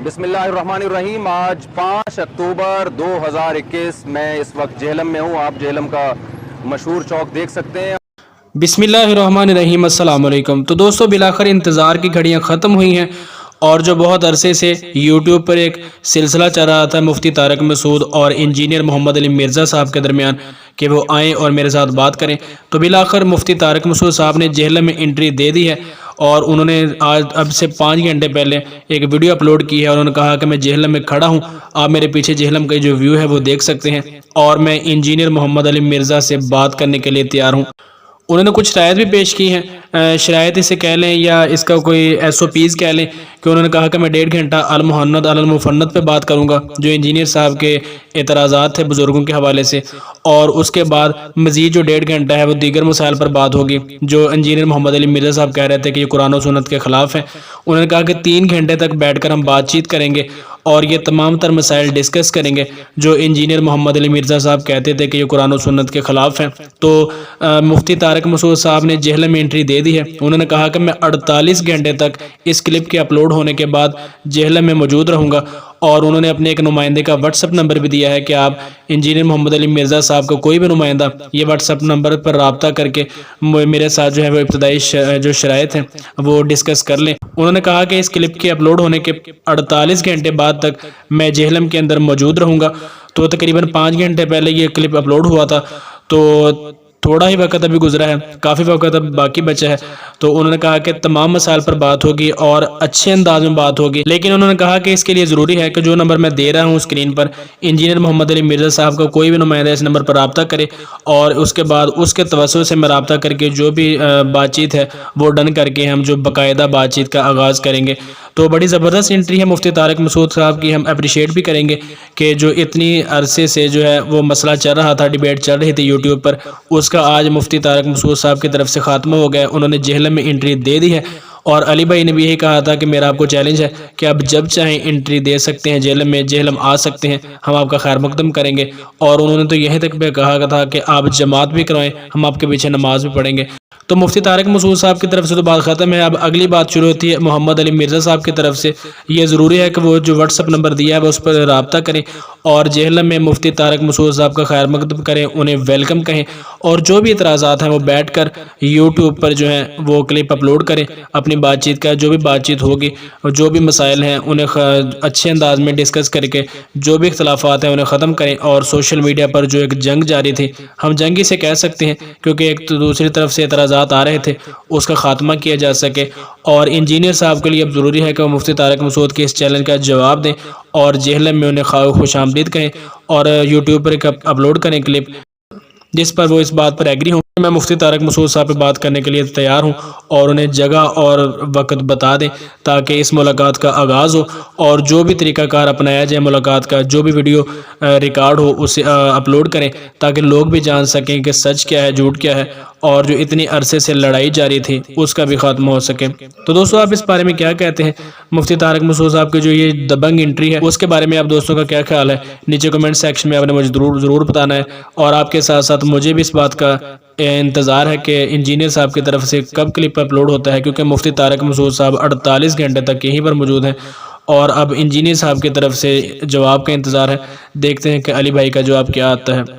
بسم اللہ الرحمن الرحیم۔ آج 5 اکتوبر 2021 میں اس وقت جہلم میں ہوں۔ آپ جہلم کا مشہور چوک دیکھ سکتے ہیں۔ بسم اللہ الرحمن الرحیم۔ السلام علیکم۔ تو دوستو بالآخر انتظار کی گھڑیاں ختم ہوئی ہیں، اور جو بہت عرصے سے یوٹیوب پر ایک سلسلہ چل رہا تھا مفتی طارق مسعود اور انجینئر محمد مرزا صاحب کے درمیان کہ وہ آئیں اور میرے ساتھ بات کریں، تو بالآخر مفتی طارق مسعود صاحب نے جہلم میں انٹری دے دی ہے، اور انہوں نے آج اب سے 5 گھنٹے پہلے ایک ویڈیو اپلوڈ کی ہے، اور انہوں نے کہا کہ میں جہلم میں کھڑا ہوں، آپ میرے پیچھے جہلم کا جو ویو ہے وہ دیکھ سکتے ہیں، اور میں انجینئر محمد مرزا سے بات کرنے کے لیے تیار ہوں۔ انہوں نے کچھ شرائط بھی پیش کی ہیں، شرائط اسے کہہ لیں یا اس کا کوئی ایس او پیز کہہ لیں، کہ انہوں نے کہا کہ میں 1.5 گھنٹہ المحند المفند پہ بات کروں گا، جو انجینئر صاحب کے اعتراضات تھے بزرگوں کے حوالے سے، اور اس کے بعد مزید جو 1.5 گھنٹہ ہے وہ دیگر مسائل پر بات ہوگی جو انجینئر محمد مرزا صاحب کہہ رہے تھے کہ یہ قرآن و سنت کے خلاف ہیں۔ انہوں نے کہا کہ 3 گھنٹے تک بیٹھ کر ہم بات چیت کریں گے اور یہ تمام تر مسائل ڈسکس کریں گے جو انجینئر محمد مرزا صاحب کہتے تھے کہ یہ قرآن و سنت کے خلاف ہیں۔ تو مفتی طارق مسعود صاحب نے جہلم میں انٹری دے دی ہے۔ انہوں نے کہا کہ میں 48 گھنٹے تک اس کلپ کے اپلوڈ ہونے کے بعد جہلم میں موجود رہوں گا، اور انہوں نے اپنے ایک نمائندے کا واٹس ایپ نمبر بھی دیا ہے کہ آپ انجینئر محمد مرزا صاحب کا کوئی بھی نمائندہ یہ واٹس ایپ نمبر پر رابطہ کر کے میرے ساتھ جو ہے وہ ابتدائی جو شرائط ہیں وہ ڈسکس کر لیں۔ انہوں نے کہا کہ اس کلپ کے اپلوڈ ہونے کے 48 گھنٹے بعد تک میں جہلم کے اندر موجود رہوں گا۔ تو تقریباً 5 گھنٹے پہلے یہ کلپ اپلوڈ ہوا تھا، تو تھوڑا ہی وقت ابھی گزرا ہے، کافی وقت اب باقی بچا ہے، تو انہوں نے کہا کہ تمام مسائل پر بات ہوگی اور اچھے انداز میں بات ہوگی، لیکن انہوں نے کہا کہ اس کے لیے ضروری ہے کہ جو نمبر میں دے رہا ہوں اسکرین پر، انجینئر محمد مرزا صاحب کا کوئی بھی نمائندہ اس نمبر پر رابطہ کرے، اور اس کے بعد اس کے توسط سے میں رابطہ کر کے جو بھی بات چیت ہے وہ ڈن کر کے ہم جو باقاعدہ بات چیت کا آغاز کریں گے۔ تو بڑی زبردست انٹری ہے مفتی طارق مسعود صاحب کی، ہم اپریشیٹ بھی کریں گے کہ جو اتنی عرصے سے جو ہے وہ مسئلہ چل رہا تھا، ڈیبیٹ چل رہی تھی یوٹیوب پر، اس کا آج مفتی طارق مسعود صاحب کی طرف سے خاتمہ ہو گیا۔ انہوں نے جہلم میں انٹری دے دی ہے، اور علی بھائی نے بھی یہی کہا تھا کہ میرا آپ کو چیلنج ہے کہ آپ جب چاہیں انٹری دے سکتے ہیں جہلم میں، جہلم آ سکتے ہیں، ہم آپ کا خیر مقدم کریں گے۔ اور انہوں نے تو یہیں تک بھی کہا تھا کہ آپ جماعت بھی کروائیں، ہم آپ کے پیچھے نماز بھی پڑھیں گے۔ تو مفتی طارق مسعود صاحب کی طرف سے تو بات ختم ہے، اب اگلی بات شروع ہوتی ہے محمد مرزا صاحب کی طرف سے۔ یہ ضروری ہے کہ وہ جو واٹس ایپ نمبر دیا ہے وہ اس پر رابطہ کریں، اور جہلم میں مفتی طارق مسعود صاحب کا خیر مقدم کریں، انہیں ویلکم کہیں، اور جو بھی اعتراضات ہیں وہ بیٹھ کر یوٹیوب پر جو ہیں وہ کلپ اپلوڈ کریں اپنی بات چیت کا، جو بھی بات چیت ہوگی، جو بھی مسائل ہیں انہیں اچھے انداز میں ڈسکس کر کے جو بھی اختلافات ہیں انہیں ختم کریں، اور سوشل میڈیا پر جو ایک جنگ جاری تھی، ہم جنگ ہی سے کہہ سکتے ہیں کیونکہ ایک تو دوسری طرف سے اعتراضات آ رہے تھے، اس کا خاتمہ کیا جا سکے۔ اور انجینئر صاحب کے لیے اب ضروری ہے کہ وہ مفتی طارق مسعود کے اس چیلنج کا جواب دیں، اور جہلم میں انہیں خوش آمدید کہیں، اور یوٹیوب پر ایک اپلوڈ کریں کلپ جس پر وہ اس بات پر ایگری ہوں۔ میں مفتی طارق مسعود صاحب پہ بات کرنے کے لیے تیار ہوں، اور انہیں جگہ اور وقت بتا دیں تاکہ اس ملاقات کا آغاز ہو، اور جو بھی طریقہ کار اپنایا جائے ملاقات کا، جو بھی ویڈیو ریکارڈ ہو اسے اپلوڈ کریں تاکہ لوگ بھی جان سکیں کہ سچ کیا ہے، جھوٹ کیا ہے، اور جو اتنی عرصے سے لڑائی جاری تھی اس کا بھی خاتمہ ہو سکے۔ تو دوستو آپ اس بارے میں کیا کہتے ہیں؟ مفتی طارق مسعود صاحب کی جو یہ دبنگ انٹری ہے اس کے بارے میں آپ دوستوں کا کیا خیال ہے؟ نیچے کمنٹ سیکشن میں آپ نے مجھے ضرور بتانا ہے، اور آپ کے ساتھ ساتھ مجھے بھی اس بات کا انتظار ہے کہ انجینئر صاحب کی طرف سے کب کلپ اپلوڈ ہوتا ہے، کیونکہ مفتی طارق مسعود صاحب 48 گھنٹے تک یہیں پر موجود ہیں، اور اب انجینئر صاحب کی طرف سے جواب کا انتظار ہے۔ دیکھتے ہیں کہ علی بھائی کا جواب کیا آتا ہے۔